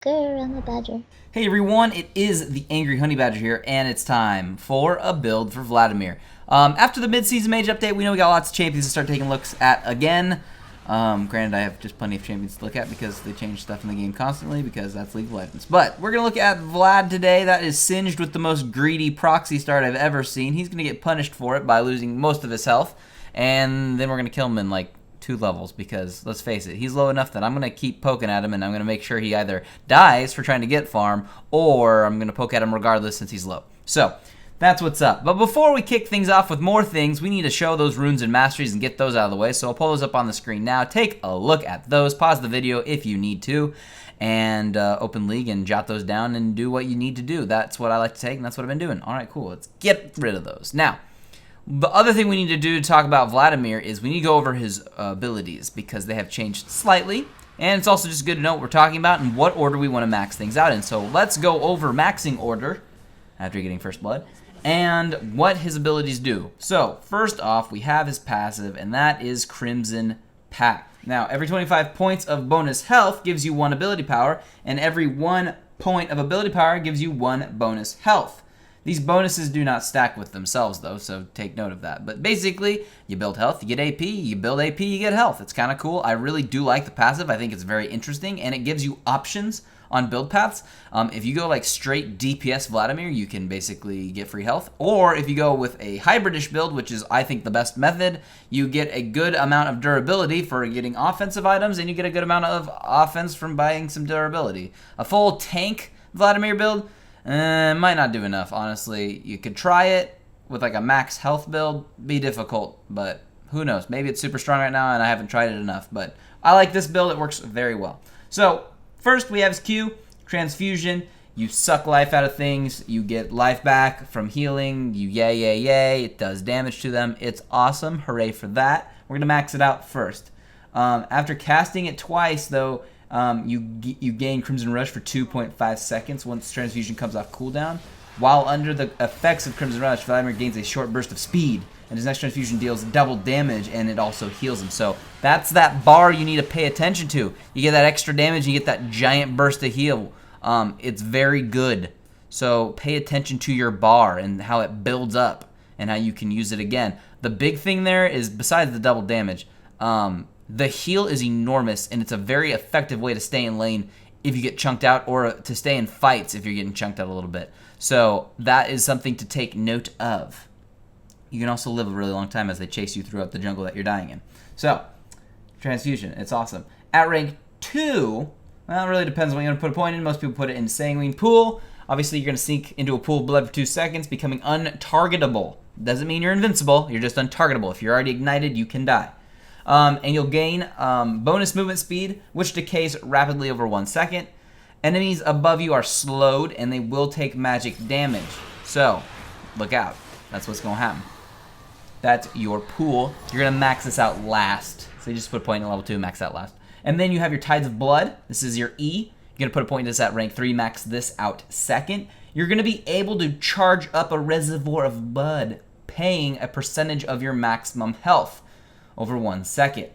Go around the badger. Hey everyone, it is the Angry Honey Badger here, and it's time for a build for Vladimir. After the mid-season mage update, we know we got lots of champions to start taking looks at again. Granted, I have just plenty of champions to look at because they change stuff in the game constantly because that's League of Legends. But we're going to look at Vlad today. That is singed with the most greedy proxy start I've ever seen. He's going to get punished for it by losing most of his health, and then we're going to kill him in like 2 levels because, let's face it, he's low enough that I'm going to keep poking at him and I'm going to make sure he either dies for trying to get farm or I'm going to poke at him regardless since he's low. So, that's what's up. But before we kick things off with more things, we need to show those runes and masteries and get those out of the way. So I'll pull those up on the screen now. Take a look at those. Pause the video if you need to. And open League and jot those down and do what you need to do. That's what I like to take and that's what I've been doing. Alright, cool. Let's get rid of those. Now, the other thing we need to do to talk about Vladimir is we need to go over his abilities because they have changed slightly. And it's also just good to know what we're talking about and what order we want to max things out in. So let's go over maxing order after getting first blood and what his abilities do. So first off, we have his passive, and that is Crimson Pact. Now, every 25 points of bonus health gives you 1 ability power, and every 1 point of ability power gives you 1 bonus health. These bonuses do not stack with themselves, though, so take note of that. But basically, you build health, you get AP, you build AP, you get health. It's kind of cool. I really do like the passive. I think it's very interesting, and it gives you options on build paths. If you go like straight DPS Vladimir, you can basically get free health. Or if you go with a hybridish build, which is, I think, the best method, you get a good amount of durability for getting offensive items, and you get a good amount of offense from buying some durability. A full tank Vladimir build might not do enough, honestly. You could try it with like a max health build. Be difficult, but who knows? Maybe it's super strong right now and I haven't tried it enough, but I like this build. It works very well. So first we have his Q, Transfusion. You suck life out of things. You get life back from healing. You yay. It does damage to them. It's awesome. Hooray for that. We're going to max it out first. After casting it twice, though, you gain Crimson Rush for 2.5 seconds once Transfusion comes off cooldown. While under the effects of Crimson Rush, Vladimir gains a short burst of speed, and his next Transfusion deals double damage, and it also heals him. So that's that bar you need to pay attention to. You get that extra damage, you get that giant burst of heal. It's very good. So pay attention to your bar and how it builds up and how you can use it again. The big thing there is, besides the double damage, the heal is enormous, and it's a very effective way to stay in lane if you get chunked out, or to stay in fights if you're getting chunked out a little bit. So that is something to take note of. You can also live a really long time as they chase you throughout the jungle that you're dying in. So, Transfusion, it's awesome. At rank 2, well, it really depends on what you want to put a point in. Most people put it in Sanguine Pool. Obviously, you're going to sink into a pool of blood for 2 seconds, becoming untargetable. Doesn't mean you're invincible, you're just untargetable. If you're already ignited, you can die. And you'll gain bonus movement speed, which decays rapidly over 1 second. Enemies above you are slowed, and they will take magic damage. So, look out. That's what's going to happen. That's your pool. You're going to max this out last. So you just put a point in level 2, max out last. And then you have your Tides of Blood. This is your E. You're going to put a point in this at rank 3, max this out second. You're going to be able to charge up a reservoir of blood, paying a percentage of your maximum health over 1 second.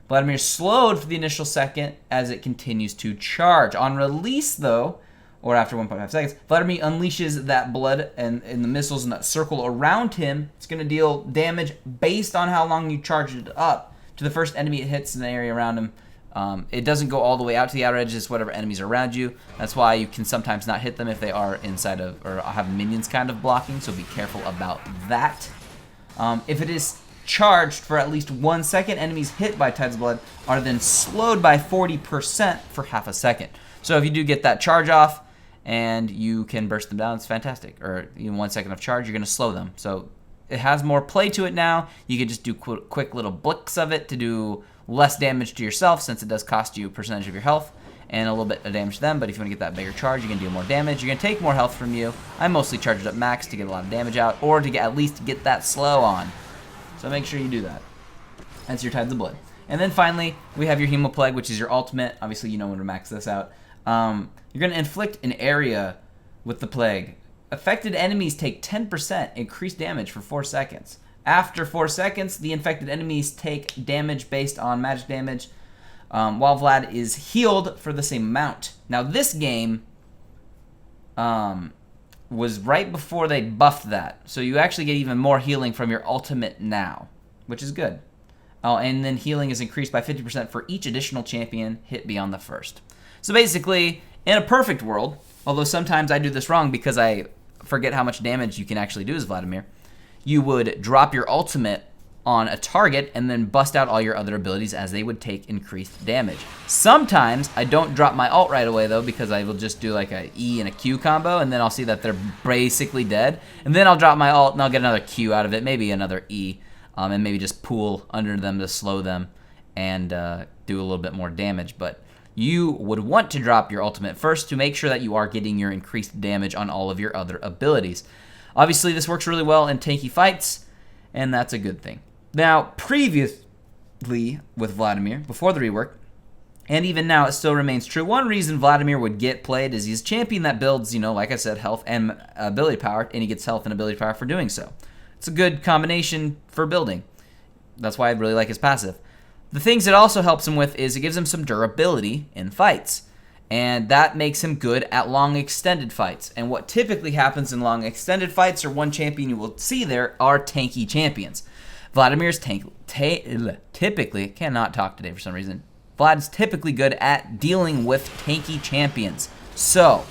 Vladimir slowed for the initial second as it continues to charge. On release, though, or after 1.5 seconds, Vladimir unleashes that blood and the missiles in that circle around him. It's going to deal damage based on how long you charge it up to the first enemy it hits in the area around him. It doesn't go all the way out to the outer edges, whatever enemies are around you. That's why you can sometimes not hit them if they are inside of, or have minions kind of blocking, so be careful about that. If it is charged for at least 1 second, enemies hit by Tides of Blood are then slowed by 40% for half a second. So if you do get that charge off and you can burst them down, it's fantastic. Or even 1 second of charge, you're going to slow them. So it has more play to it now. You can just do quick little blicks of it to do less damage to yourself, since it does cost you a percentage of your health and a little bit of damage to them. But if you want to get that bigger charge, you can do more damage. You're going to take more health from you. I mostly charge it up max to get a lot of damage out, or to at least get that slow on. So make sure you do that. That's your Tides of Blood. And then finally, we have your Hemoplague, which is your ultimate. Obviously, you know when to max this out. You're going to inflict an area with the Plague. Affected enemies take 10% increased damage for 4 seconds. After 4 seconds, the infected enemies take damage based on magic damage while Vlad is healed for the same amount. Now, this game was right before they buffed that, so you actually get even more healing from your ultimate now, which is good. Oh, and then healing is increased by 50% for each additional champion hit beyond the first. So basically, in a perfect world, although sometimes I do this wrong because I forget how much damage you can actually do as Vladimir, you would drop your ultimate on a target and then bust out all your other abilities as they would take increased damage. Sometimes I don't drop my ult right away though, because I will just do like a E and a Q combo, and then I'll see that they're basically dead, and then I'll drop my ult and I'll get another Q out of it, maybe another E, and maybe just pool under them to slow them and do a little bit more damage. But you would want to drop your ultimate first to make sure that you are getting your increased damage on all of your other abilities. Obviously, this works really well in tanky fights, and that's a good thing. Now, previously with Vladimir, before the rework, and even now it still remains true, one reason Vladimir would get played is he's a champion that builds, like I said, health and ability power, and he gets health and ability power for doing so. It's a good combination for building. That's why I really like his passive. The things it also helps him with is it gives him some durability in fights. And that makes him good at long extended fights. And what typically happens in long extended fights, or one champion you will see there, are tanky champions. Vladimir's typically, cannot talk today for some reason, Vlad's typically good at dealing with tanky champions. So,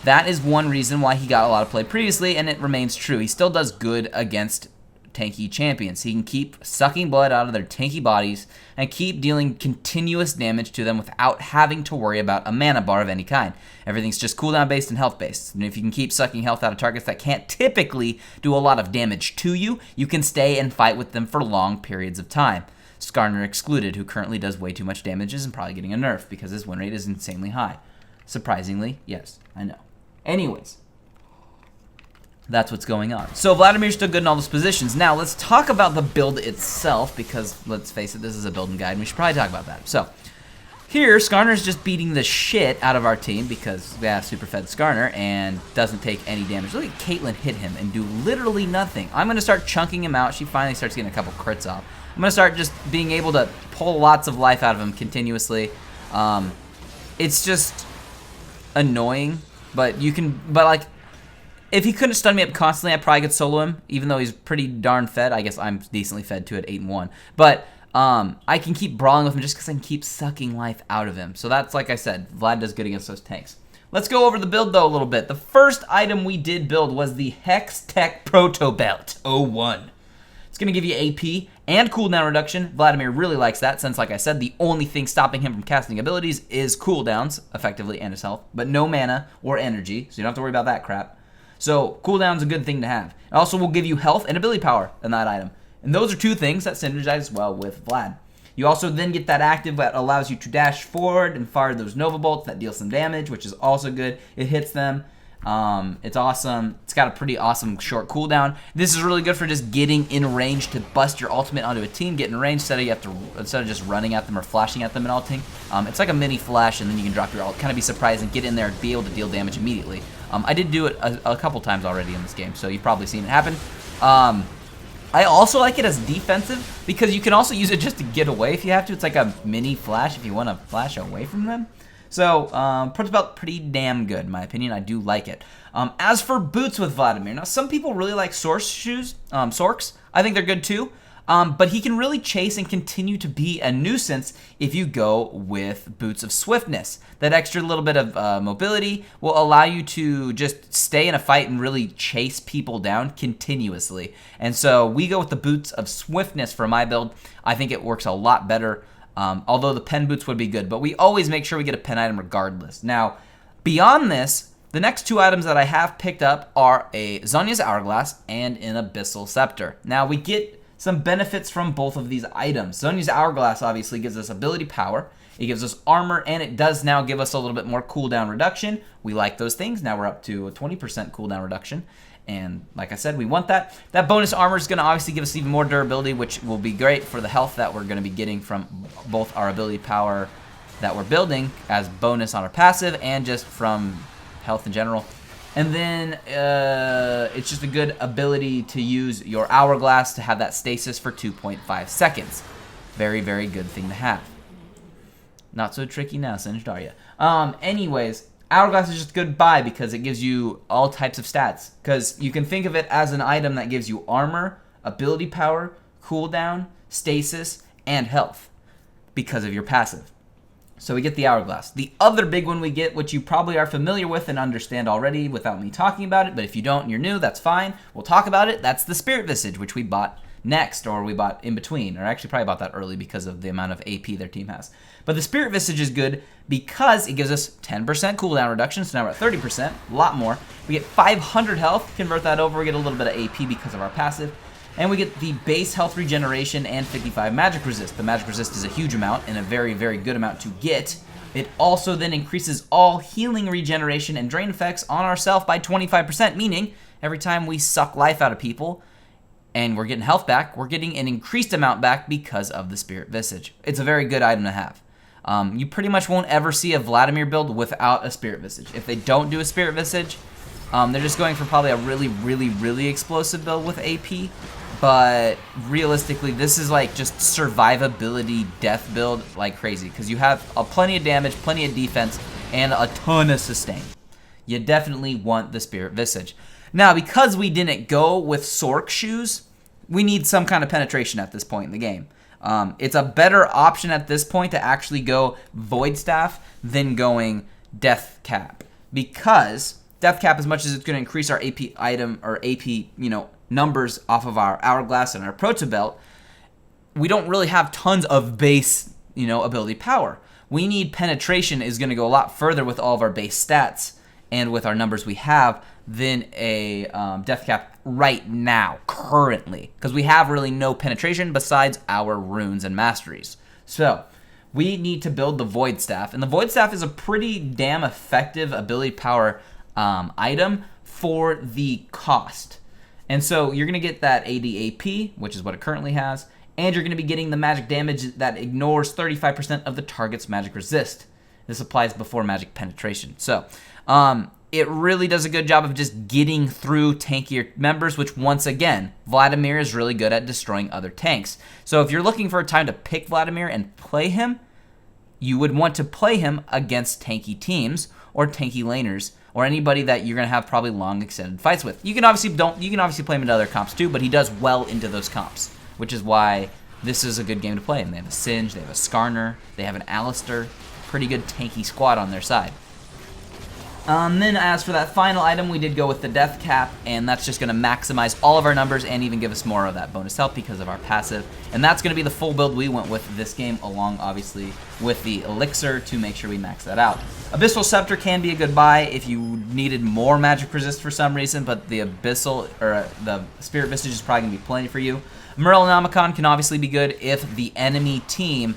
that is one reason why he got a lot of play previously, and it remains true. He still does good against tanky champions. He can keep sucking blood out of their tanky bodies and keep dealing continuous damage to them without having to worry about a mana bar of any kind. Everything's just cooldown based and health based. And if you can keep sucking health out of targets that can't typically do a lot of damage to you, you can stay and fight with them for long periods of time. Skarner excluded, who currently does way too much damage, and probably getting a nerf because his win rate is insanely high. Surprisingly, yes, I know. Anyways, that's what's going on. So Vladimir's still good in all those positions. Now let's talk about the build itself, because let's face it, this is a building guide and we should probably talk about that. So here, Skarner's just beating the shit out of our team because, yeah, super fed Skarner and doesn't take any damage. Look at Caitlyn hit him and do literally nothing. I'm going to start chunking him out. She finally starts getting a couple crits off. I'm going to start just being able to pull lots of life out of him continuously. It's just annoying, but like, if he couldn't stun me up constantly, I'd probably could solo him, even though he's pretty darn fed. I guess I'm decently fed too at 8-1. But I can keep brawling with him just because I can keep sucking life out of him. So that's, like I said, Vlad does good against those tanks. Let's go over the build, though, a little bit. The first item we did build was the Hextech Protobelt 01. It's going to give you AP and cooldown reduction. Vladimir really likes that since, like I said, the only thing stopping him from casting abilities is cooldowns, effectively, and his health, but no mana or energy, so you don't have to worry about that crap. So cooldown's a good thing to have. It also will give you health and ability power in that item. And those are two things that synergize well with Vlad. You also then get that active that allows you to dash forward and fire those Nova Bolts that deal some damage, which is also good. It hits them. It's awesome. It's got a pretty awesome short cooldown. This is really good for just getting in range to bust your ultimate onto a team, get in range instead of just running at them or flashing at them and ulting. It's like a mini flash, and then you can drop your ult, kind of be surprised and get in there and be able to deal damage immediately. I did do it a couple times already in this game, so you've probably seen it happen. I also like it as defensive because you can also use it just to get away if you have to. It's like a mini flash if you want to flash away from them. So, Protobelt, pretty damn good, in my opinion. I do like it. As for boots with Vladimir, now some people really like Sorks shoes, Sorks. I think they're good too. But he can really chase and continue to be a nuisance if you go with boots of Swiftness. That extra little bit of mobility will allow you to just stay in a fight and really chase people down continuously. And so we go with the boots of Swiftness for my build. I think it works a lot better. Although the pen boots would be good, but we always make sure we get a pen item regardless. Now, beyond this, the next two items that I have picked up are a Zhonya's Hourglass and an Abyssal Scepter. Now, we get some benefits from both of these items. Zhonya's Hourglass obviously gives us ability power, it gives us armor, and it does now give us a little bit more cooldown reduction. We like those things. Now we're up to a 20% cooldown reduction. And like I said, we want that. That bonus armor is going to obviously give us even more durability, which will be great for the health that we're going to be getting from both our ability power that we're building as bonus on our passive and just from health in general. And then it's just a good ability to use your Hourglass to have that stasis for 2.5 seconds. Very, very good thing to have. Not so tricky now, Singed, are you? Anyways, Hourglass is just good buy because it gives you all types of stats. Because you can think of it as an item that gives you armor, ability power, cooldown, stasis, and health because of your passive. So we get the Hourglass. The other big one we get, which you probably are familiar with and understand already without me talking about it, but if you don't and you're new, that's fine. We'll talk about it. That's the Spirit Visage, which we bought next, or we bought in between, or actually probably bought that early because of the amount of AP their team has. But the Spirit Visage is good because it gives us 10% cooldown reduction, so now we're at 30%, a lot more. We get 500 health, convert that over, we get a little bit of AP because of our passive, and we get the base health regeneration and 55 magic resist. The magic resist is a huge amount and a very, very good amount to get. It also then increases all healing regeneration and drain effects on ourselves by 25%, meaning every time we suck life out of people, and we're getting health back, we're getting an increased amount back because of the Spirit Visage. It's a very good item to have. You pretty much won't ever see a Vladimir build without a Spirit Visage. If they don't do a Spirit Visage, they're just going for probably a really, really, really explosive build with AP. But realistically, this is like just survivability death build like crazy because you have plenty of damage, plenty of defense, and a ton of sustain. You definitely want the Spirit Visage. Now, because we didn't go with Sork shoes, we need some kind of penetration at this point in the game. It's a better option at this point to actually go Void Staff than going Deathcap. Because Deathcap, as much as it's going to increase our AP item or AP, numbers off of our Hourglass and our Protobelt, we don't really have tons of base, ability power. We need penetration is going to go a lot further with all of our base stats and with our numbers we have than a Deathcap right now, currently, because we have really no penetration besides our runes and masteries. So we need to build the Void Staff, and the Void Staff is a pretty damn effective ability power item for the cost. And so you're going to get that AD AP, which is what it currently has, and you're going to be getting the magic damage that ignores 35% of the target's magic resist. This applies before magic penetration. So it really does a good job of just getting through tankier members, which once again, Vladimir is really good at destroying other tanks. So if you're looking for a time to pick Vladimir and play him, you would want to play him against tanky teams or tanky laners, or anybody that you're going to have probably long extended fights with. You can obviously play him into other comps too, but he does well into those comps, which is why this is a good game to play. And they have a Singe, they have a Skarner, they have an Alistair, pretty good tanky squad on their side. Then as for that final item, we did go with the Deathcap, and that's just going to maximize all of our numbers and even give us more of that bonus health because of our passive. And that's going to be the full build we went with this game, along obviously with the Elixir to make sure we max that out. Abyssal Scepter can be a good buy if you needed more magic resist for some reason, but the Abyssal, or the Spirit Visage is probably going to be plenty for you. Morellonomicon can obviously be good if the enemy team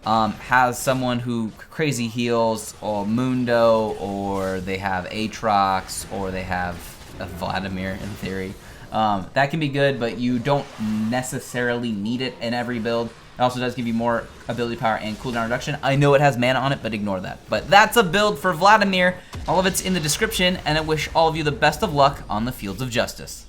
has someone who crazy heals, or Mundo, or they have Aatrox, or they have a Vladimir in theory. That can be good, but you don't necessarily need it in every build. It also does give you more ability power and cooldown reduction. I know it has mana on it, but ignore that. But that's a build for Vladimir. All of it's in the description, and I wish all of you the best of luck on the fields of justice.